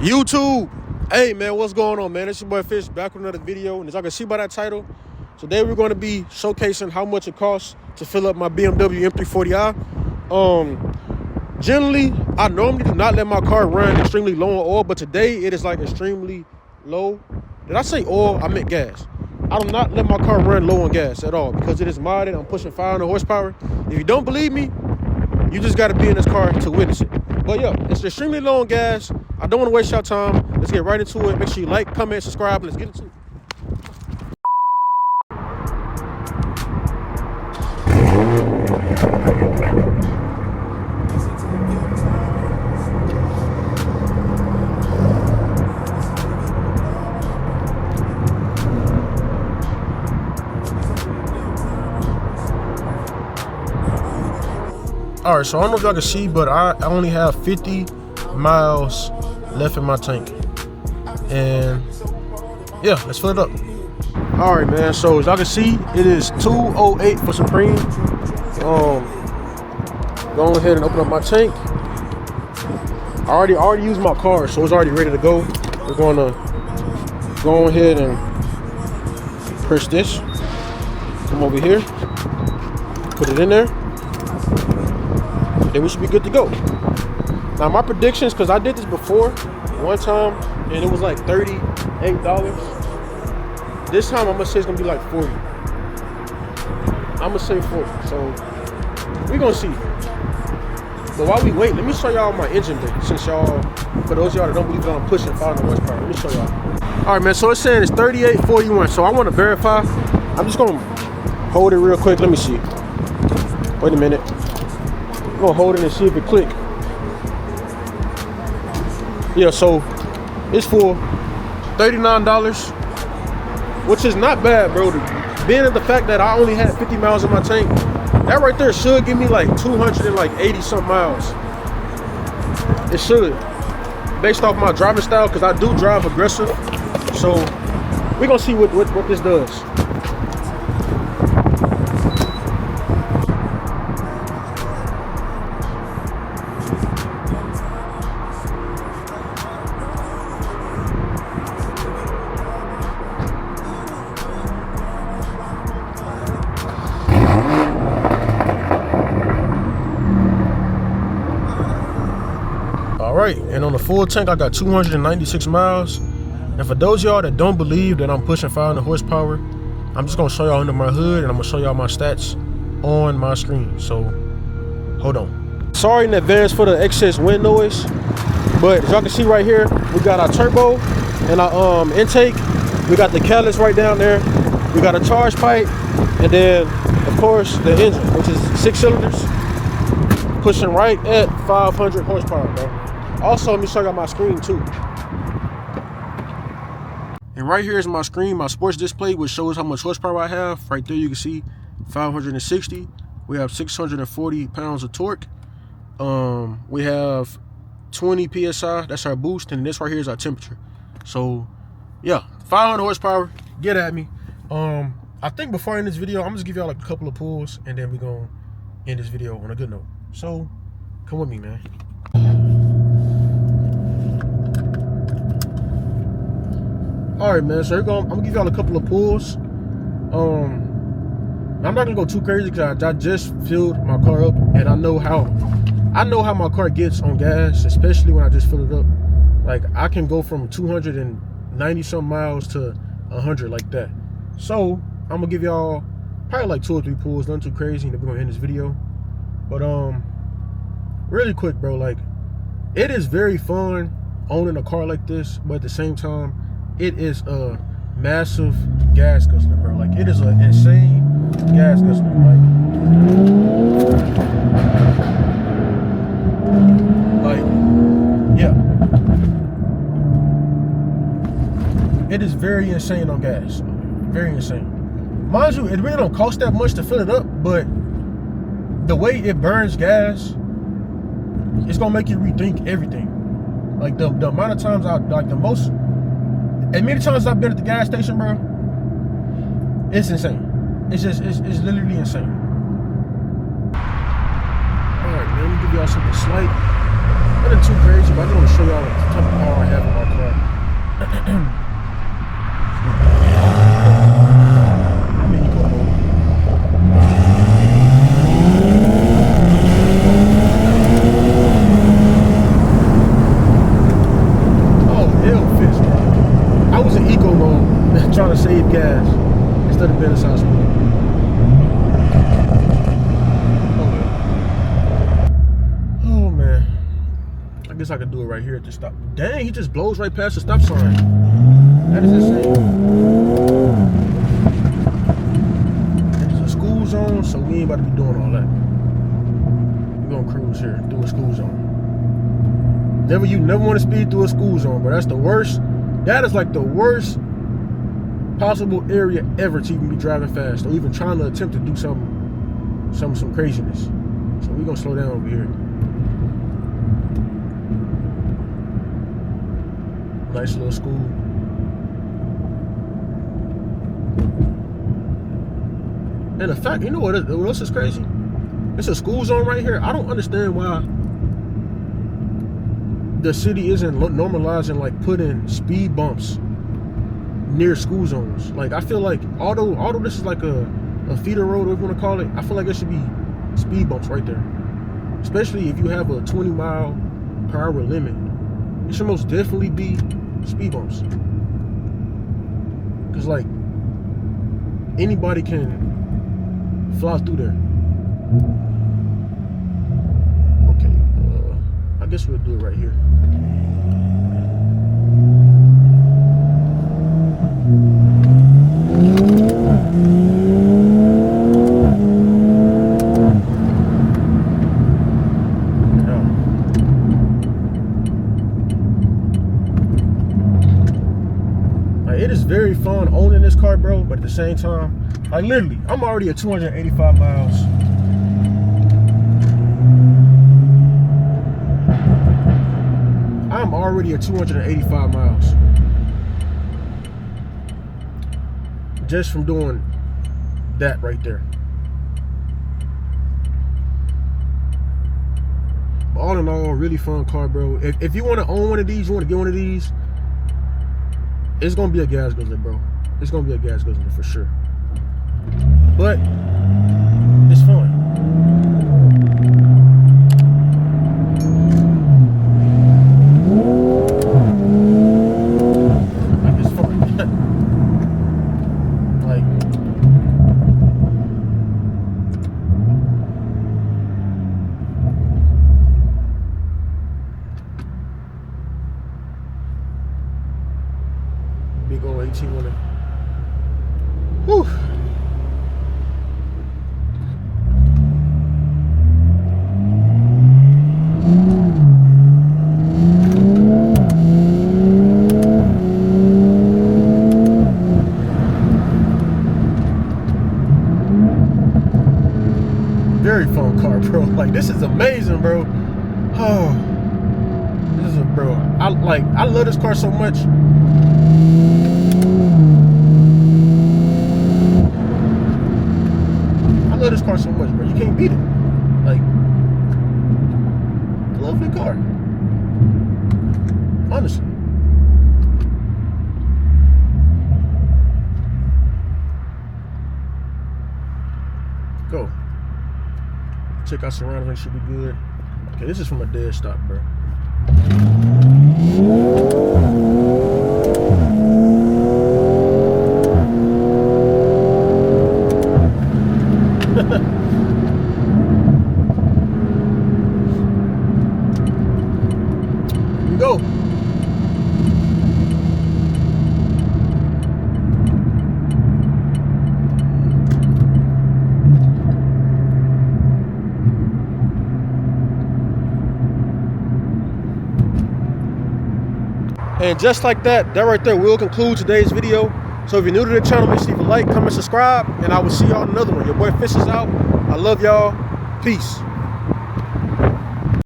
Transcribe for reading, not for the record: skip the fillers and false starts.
YouTube. Hey man, what's going on, man? It's your boy Fish back with another video, and as I can see by that title, today we're going to be showcasing how much it costs to fill up my BMW M340i. Generally, I normally do not let my car run extremely low on oil, but today it is like extremely low. Did I say oil? I meant gas. I do not let my car run low on gas at all because it is modded. I'm pushing 500 horsepower. If you don't believe me, you just got to be in this car to witness it. But yeah, it's extremely low on gas. I don't want to waste your time. Let's get right into it. Make sure you like, comment, subscribe, and let's get into it. All right, so I don't know if y'all can see, but I only have 50 miles left in my tank. And yeah, let's fill it up. All right, man, so as y'all can see, it is 208 for Supreme. Go ahead and open up my tank. I already used my card, so it's already ready to go. We're gonna go ahead and press this. Come over here, put it in there. Then we should be good to go. Now my predictions, because I did this before one time and it was like $38. This time I'm gonna say it's gonna be like 40. I'm gonna say 40. So we're gonna see. But while we wait, let me show y'all my engine bay. Since y'all, for those of y'all that don't believe that I'm pushing 500 horsepower, let me show y'all. All right, man. So it's saying it's 3841. So I want to verify. I'm just gonna hold it real quick. Let me see. Wait a minute. I'm gonna hold it and see if it click. Yeah, so it's for $39, which is not bad, bro. Being the fact that I only had 50 miles in my tank, that right there should give me like 280 some miles. It should, based off my driving style, because I do drive aggressive. So we're gonna see what this does. All right, and on the full tank, I got 296 miles. And for those of y'all that don't believe that I'm pushing 500 horsepower, I'm just gonna show y'all under my hood and I'm gonna show y'all my stats on my screen. So, hold on. Sorry in advance for the excess wind noise, but as y'all can see right here, we got our turbo and our intake. We got the catalyst right down there. We got a charge pipe, and then, of course, the engine, which is 6 cylinders, pushing right at 500 horsepower, bro. Also, let me show you my screen too. And right here is my screen, my sports display, which shows how much horsepower I have. Right there you can see 560. We have 640 pounds of torque. We have 20 PSI, that's our boost, and this right here is our temperature. So yeah, 500 horsepower, get at me. I think before I end this video, I'm just give y'all a couple of pulls and then we're gonna end this video on a good note. So come with me, man. All right, man, so I'm gonna give y'all a couple of pulls. I'm not gonna go too crazy because I just filled my car up, and I know how my car gets on gas, especially when I just fill it up. Like, I can go from 290 some miles to 100 like that. So I'm gonna give y'all probably like 2 or 3 pulls, nothing too crazy, and then we're gonna end this video. But really quick, bro, like, it is very fun owning a car like this, but at the same time, it is a massive gas guzzler, bro. Like, it is an insane gas guzzler. Like, yeah. It is very insane on gas. Very insane. Mind you, it really don't cost that much to fill it up, but the way it burns gas, it's gonna make you rethink everything. Like, the amount of times as many times I've been at the gas station, bro, it's insane. It's literally insane. All right, man, let me give y'all something slight. Nothing too crazy, but I just want to show y'all the type of power I have in my Trying to save gas instead of being in high speed. Oh man, I guess I could do it right here at the stop. Dang, he just blows right past the stop sign. That is insane. It's a school zone, so we ain't about to be doing all that. We're gonna cruise here through a school zone. You never want to speed through a school zone, but that's the worst. That is like the worst possible area ever to even be driving fast or even trying to attempt to do some craziness. So we're gonna slow down over here. Nice little school. And the fact, you know what else is crazy? It's a school zone right here. I don't understand why the city isn't normalizing like putting speed bumps near school zones. Like I feel like although this is like a feeder road, whatever you want to call it, I feel like there should be speed bumps right there. Especially if you have a 20-mile-per-hour limit. It should most definitely be speed bumps. Cause like anybody can fly through there. Okay, I guess we'll do it right here. It is very fun owning this car, bro, but at the same time, like literally, I'm already at 285 miles. I'm already at 285 miles. Just from doing that right there. But all in all, really fun car, bro. If you want to own one of these, you want to get one of these, it's gonna be a gas guzzler, bro. It's gonna be a gas guzzler for sure. But it's fun. Like it's fun. Like big old 18 wheeler. Whew. Very fun car, bro. Like this is amazing, bro. Oh, this is bro. I love this car so much. I love this car so much, bro. You can't beat it. Like, I love the car. Honestly. Go. Check out surroundings, should be good. Okay, this is from a dead stop, bro. Go. And just like that, that right there will conclude today's video. So if you're new to the channel, make sure you leave a like, comment, subscribe, and I will see y'all in another one. Your boy Fish is out. I love y'all. Peace.